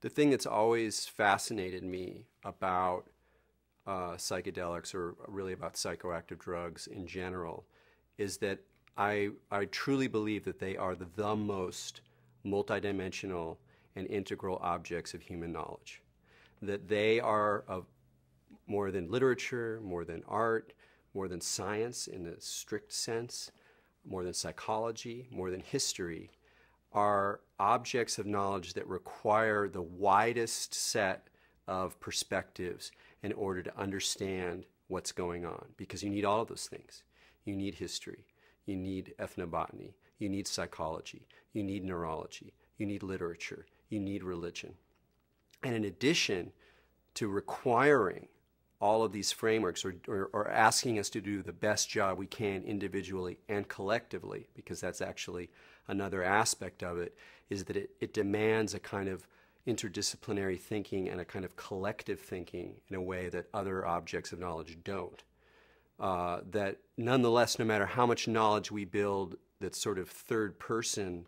the thing that's always fascinated me about psychedelics, or really about psychoactive drugs in general, is that I truly believe that they are the most multidimensional and integral objects of human knowledge. That they are of more than literature, more than art, more than science in a strict sense, more than psychology, more than history, are objects of knowledge that require the widest set of perspectives in order to understand what's going on. Because you need all of those things. You need history, you need ethnobotany, you need psychology, you need neurology, you need literature, you need religion. And in addition to requiring all of these frameworks, or asking us to do the best job we can individually and collectively, because that's actually another aspect of it, is that it demands a kind of interdisciplinary thinking and a kind of collective thinking in a way that other objects of knowledge don't. That nonetheless, no matter how much knowledge we build, that sort of third person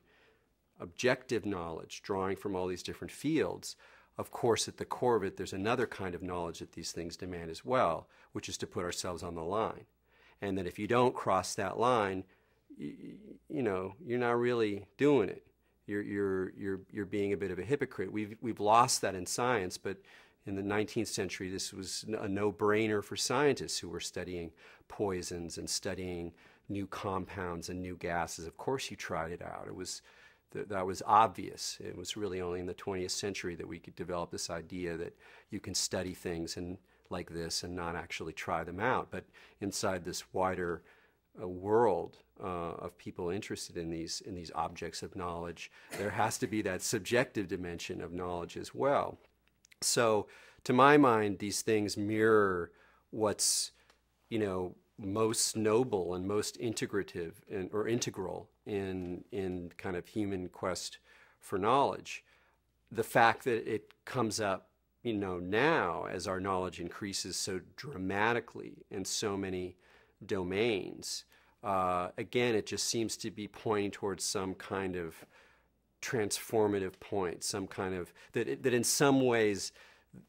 objective knowledge drawing from all these different fields, of course, at the core of it, there's another kind of knowledge that these things demand as well, which is to put ourselves on the line. And that if you don't cross that line, you know, you're not really doing it. You're being a bit of a hypocrite. We've lost that in science, but in the 19th century, this was a no-brainer for scientists who were studying poisons and studying new compounds and new gases. Of course, you tried it out. That was obvious. It was really only in the 20th century that we could develop this idea that you can study things like this and not actually try them out. But inside this wider world of people interested in these objects of knowledge, there has to be that subjective dimension of knowledge as well. So, to my mind, these things mirror what's, you know, most noble and most integrative or integral in kind of human quest for knowledge. The fact that it comes up, you know, now as our knowledge increases so dramatically in so many domains, again, it just seems to be pointing towards some kind of transformative point, some kind of, that in some ways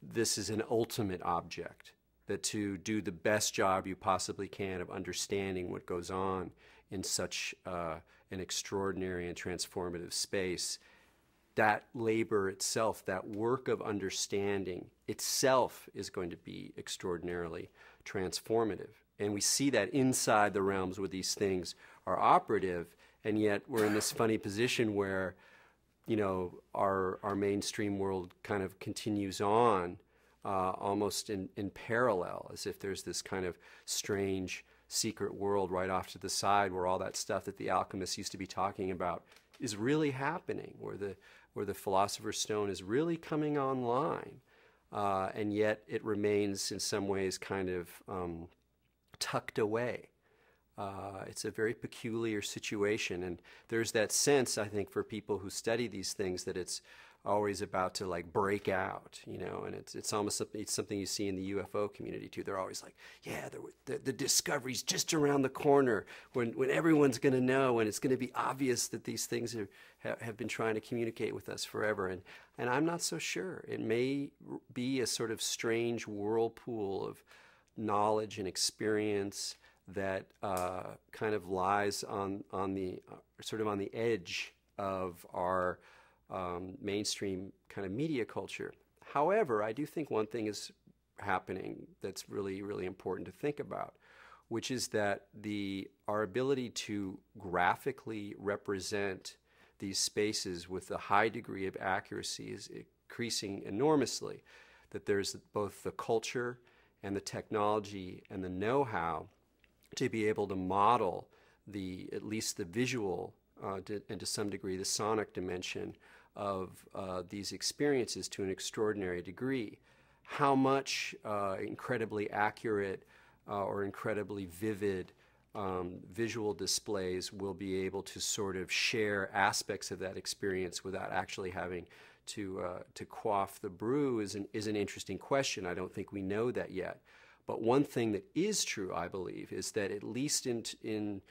this is an ultimate object, that to do the best job you possibly can of understanding what goes on in such an extraordinary and transformative space, that labor itself, that work of understanding itself is going to be extraordinarily transformative. And we see that inside the realms where these things are operative, and yet we're in this funny position where, you know, our mainstream world kind of continues on almost in parallel, as if there's this kind of strange secret world right off to the side where all that stuff that the alchemists used to be talking about is really happening, where the philosopher's stone is really coming online, and yet it remains in some ways kind of tucked away. It's a very peculiar situation, and there's that sense, I think, for people who study these things, that it's always about to like break out, you know, and it's almost something you see in the UFO community too. They're always like, yeah, the discovery's just around the corner, when everyone's going to know, when it's going to be obvious that these things have been trying to communicate with us forever. And I'm not so sure. It may be a sort of strange whirlpool of knowledge and experience that kind of lies on the sort of on the edge of our mainstream kind of media culture. However, I do think one thing is happening that's really, really important to think about, which is that our ability to graphically represent these spaces with a high degree of accuracy is increasing enormously. That there's both the culture and the technology and the know-how to be able to model at least the visual and to some degree the sonic dimension of these experiences to an extraordinary degree. How much incredibly accurate or incredibly vivid visual displays will be able to sort of share aspects of that experience without actually having to quaff the brew is an interesting question. I don't think we know that yet. But one thing that is true, I believe, is that at least in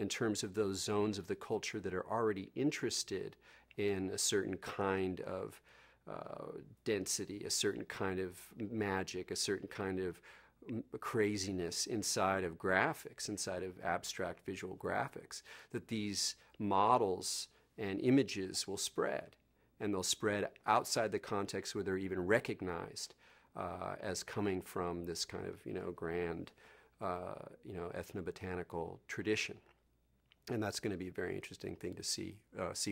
terms of those zones of the culture that are already interested in a certain kind of density, a certain kind of magic, a certain kind of craziness inside of graphics, inside of abstract visual graphics, that these models and images will spread. And they'll spread outside the context where they're even recognized as coming from this kind of, grand, ethnobotanical tradition. And that's going to be a very interesting thing to see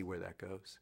where that goes.